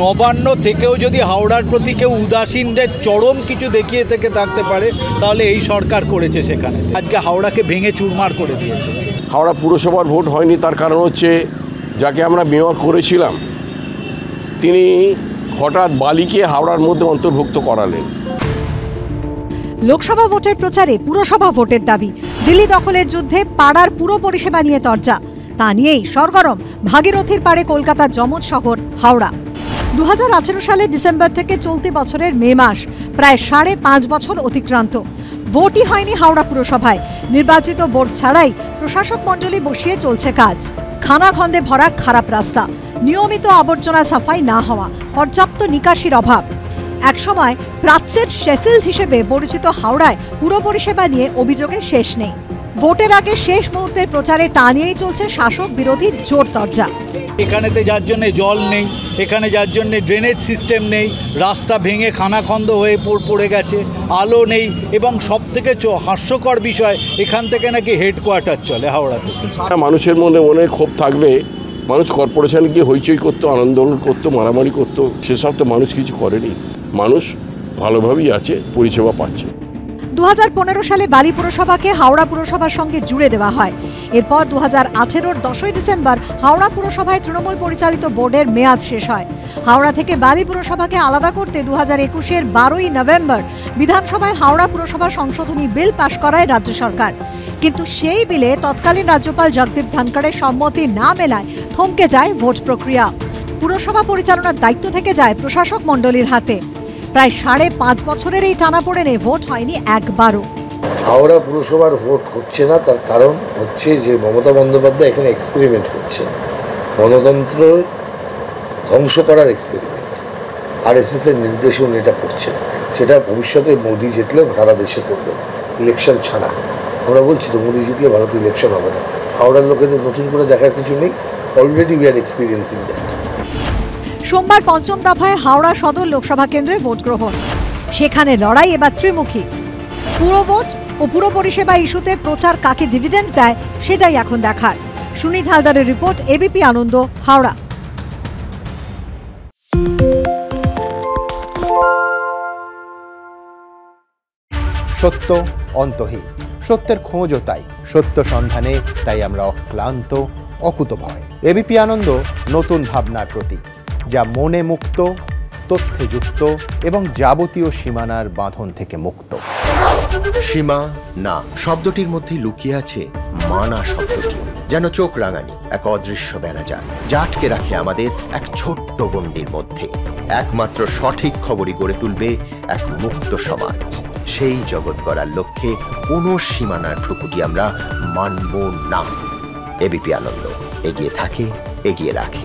নবান্ন থেকেও যদি হাওড়ার প্রতি কেউ উদাসীনদের চরম কিছু দেখিয়ে থেকে থাকতে পারে তাহলে এই সরকার করেছে। সেখানে আজকে হাওড়াকে ভেঙে চুরমার করে দিয়েছে। হাওড়া পুরসভার ভোট হয়নি, তার কারণ হচ্ছে যাকে আমরা মেয়র করেছিলাম তিনি হঠাৎ বালিকে হাওড়ার মধ্যে অন্তর্ভুক্ত করালেন। লোকসভা ভোটের প্রচারে পুরসভা ভোটের দাবি, দিল্লি দখলের যুদ্ধে পাড়ার পুরো পরিষেবা নিয়ে তরজা, তা নিয়েই সরগরম ভাগীরথীর পাড়ে কলকাতার যমজ শহর হাওড়া। 2018 সালের ডিসেম্বর থেকে চলতি বছরের মে মাস, প্রায় 5.5 বছর অতিক্রান্ত। ভোটই হয়নি হাওড়া পুরসভায়। নির্বাচিত বোর্ড ছাড়াই প্রশাসক মণ্ডলী বসিয়ে চলছে কাজ। খানাখন্দে ভরা খারাপ রাস্তা, নিয়মিত আবর্জনা সাফাই না হওয়া, পর্যাপ্ত নিকাশির অভাব। একসময় প্রাচ্যের শেফিল্ড হিসেবে পরিচিত হাওড়ায় পুর পরিষেবা নিয়ে অভিযোগের শেষ নেই। ভোটের আগে শেষ মুহূর্তের প্রচারে তা নিয়েই চলছে শাসক বিরোধী জোর তরজা। এখানেতে যার জন্য জল নেই, এখানে যার জন্য ড্রেনেজ সিস্টেম নেই, রাস্তা ভেঙে খানাখন্দ হয়ে পড়ে গেছে, আলো নেই, এবং সব থেকে হাস্যকর বিষয় এখান থেকে নাকি হেডকোয়ার্টার চলে হাওড়া থেকে। মানুষের মনে ক্ষোভ থাকলে মানুষ কর্পোরেশনে গিয়ে হইচই করতো, আন্দোলন করতো, মারামারি করতো, সেসব তো মানুষ কিছু করেনি। মানুষ ভালোভাবেই আছে, পরিষেবা পাচ্ছে। 2015 সালে বালি পুরসভাকে হাওড়া পুরসভার সঙ্গে জুড়ে দেওয়া হয়। এরপর 2018-র 10ই ডিসেম্বর হাওড়া পুরসভায় তৃণমূল পরিচালিত বোর্ডের মেয়াদ শেষ হয়। হাওড়া থেকে বালি পুরসভাকে আলাদা করতে 2021-এর 12ই নভেম্বর বিধানসভায় হাওড়া পুরসভা সংশোধনী বিল পাশ করায় রাজ্য সরকার। কিন্তু সেই বিলে তৎকালীন রাজ্যপাল জগদীপ ধনখড়ের সম্মতি না মেলায় থমকে যায় ভোট প্রক্রিয়া। পুরসভা পরিচালনার দায়িত্ব থেকে যায় প্রশাসক মণ্ডলীর হাতে। প্রায় 5.5 বছরের এই টানাপোড়েনে ভোট হয়নি একবারও। হাওড়া পুরসভার ভোট হচ্ছে না, তার কারণ হচ্ছে যে মমতা বন্দ্যোপাধ্যায় এখানে এক্সপেরিমেন্ট করছে, গণতন্ত্র ধ্বংস করার এক্সপেরিমেন্ট। RSS এর নির্দেশে উনি এটা করছেন, সেটা ভবিষ্যতে মোদি জিতলে সারা দেশে করবে, ইলেকশন ছাড়া। আমরা বলছি তো মোদি জিতলে ভারতে ইলেকশন হবে না। হাওড়ার লোকেদের নতুন করে দেখার কিছু নেই, already we are experiencing that. সোমবার 5ম দফায় হাওড়া সদর লোকসভা কেন্দ্রে ভোট গ্রহণ। সেখানে লড়াই এবার ত্রিমুখী। পুরো ভোট ও পুরো পরিষেবা ইস্যুতে প্রচার কাকে ডিভিডেন্ড দেয় সেটাই এখন দেখার। সুনীত হালদারের রিপোর্ট, ABP আনন্দ, হাওড়া। সত্য অন্তহীন, সত্যের খোঁজও তাই, সত্য সন্ধানে তাই আমরা অক্লান্ত, অকুতভয়। ABP আনন্দ নতুন ভাবনার প্রতীক, যা মনে মুক্ত, তথ্যে যুক্ত এবং যাবতীয় সীমানার বাঁধন থেকে মুক্ত। সীমা না শব্দটির মধ্যে লুকিয়ে আছে মানা শব্দটি, যেন চোখ রাঙানি এক অদৃশ্য বেড়াজাল, যা আটকে রাখে আমাদের এক ছোট্ট গণ্ডির মধ্যে। একমাত্র সঠিক খবরই গড়ে তুলবে এক মুক্ত সমাজ। সেই জগৎ গড়ার লক্ষ্যে কোনো সীমানার ঠুকুটি আমরা মানব না। ABP আনন্দ এগিয়ে থাকে, এগিয়ে রাখে।